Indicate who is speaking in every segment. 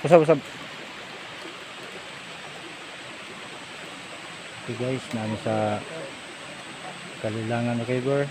Speaker 1: Usap-usap. Okay guys, namin sa Kalilangan River.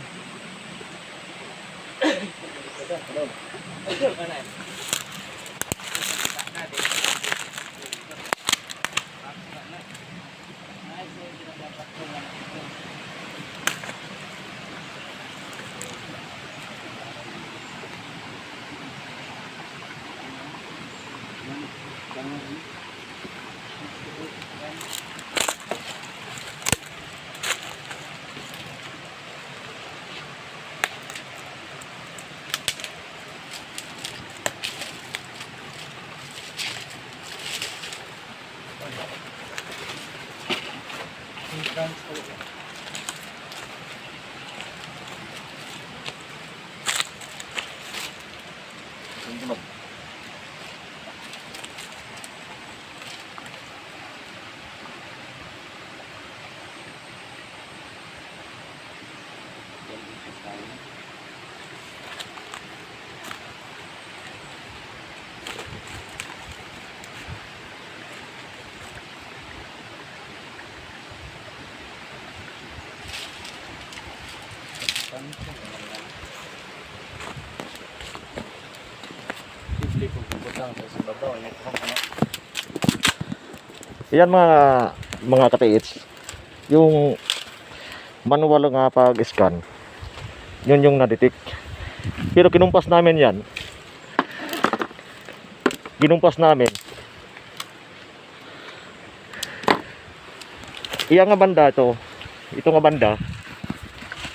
Speaker 1: Yan mga katiits, yung manual nga pag-scan, yun yung na-detect. Pero kinumpas namin yan. Ginumpas namin. Iya nga banda ito. Ito nga banda.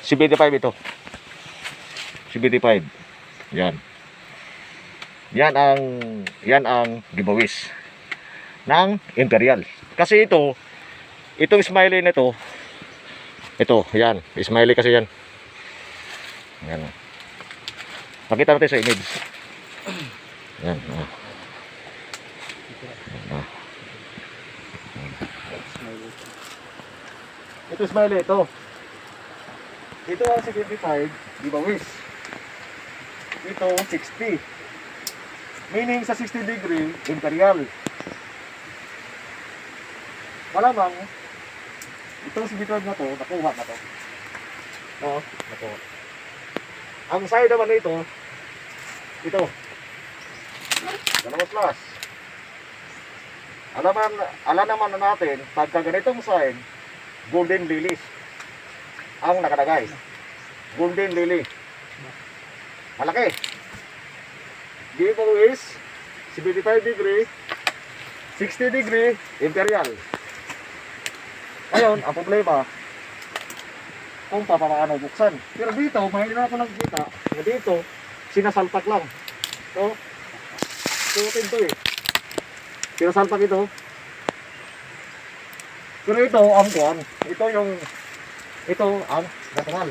Speaker 1: CBT5 ito. CBT5. Yan. Yan ang giveaways ng Imperial. Kasi itong smiley na ito, yan, smiley kasi yan. Yan. Pakita natin sa image. Yan. Ito smiley ito. Ito ang 75 giveaways. Ito 60. Meaning sa 60 degree Imperial. Malamang itong 75 na to, nakuha na to. Oo, nakuha. Ang side naman nito, ito. Dalawang plus. Alam naman na natin, pagka ganitong side, golden lilies ang nakalagay. Golden lily. Malaki. Giveaways 75 degree, 60 degree Imperial. Ngayon, ang problema kung paano buksan. Pero dito, mahirap ako nakikita na dito, sinasalpak lang. So, suotin to eh. Sinasalpak ito. Pero ito, ang kuwan. Ito ang natural.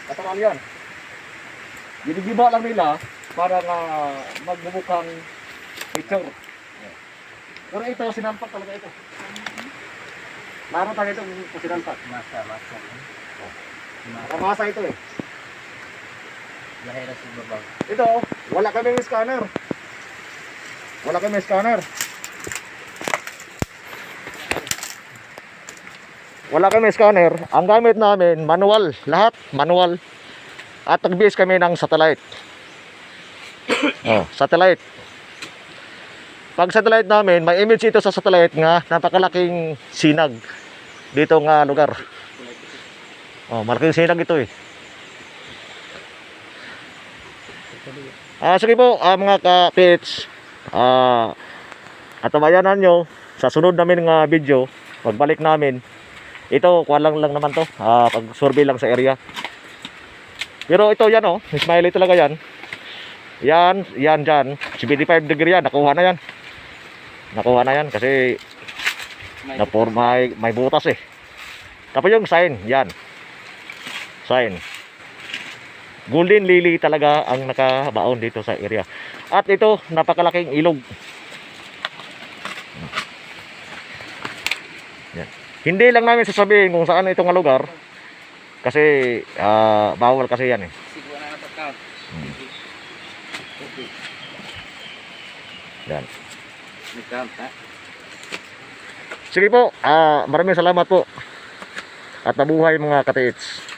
Speaker 1: Natural yan. Ginigiba lang nila para nga magbubukhang picture. Pero ito, sinalpak talaga ito. Laro tayo itong sinalpak. Masa. Masa ito eh.
Speaker 2: Lahira sa babaw.
Speaker 1: Ito, wala kaming scanner. Wala kaming scanner. Wala kaming scanner. Ang gamit namin, manual. Lahat, manual. At nag-base kami ng satellite. Satellite. Pag satellite namin, may image ito sa satellite nga napakalaking sinag dito nga lugar. Malaking sinag ito eh. Sige po mga ka-pits, at tabayanan nyo sa sunod namin nga video, pagbalik namin. Ito, kuha lang naman to, pag-survey lang sa area. Pero ito yan smiley talaga yan. Yan dyan, 75 degree yan, nakuha na yan. Nakuha na yan kasi may butas eh. Tapos yung sign, yan. Sign. Golden lily talaga ang nakabaon dito sa area. At ito, napakalaking ilog. Yan. Hindi lang namin sasabihin kung saan itong lugar. Kasi bawal kasi yan eh. Yan.
Speaker 2: Nag-count ha?
Speaker 1: Sige po, maraming salamat po. At mabuhay mga katiits.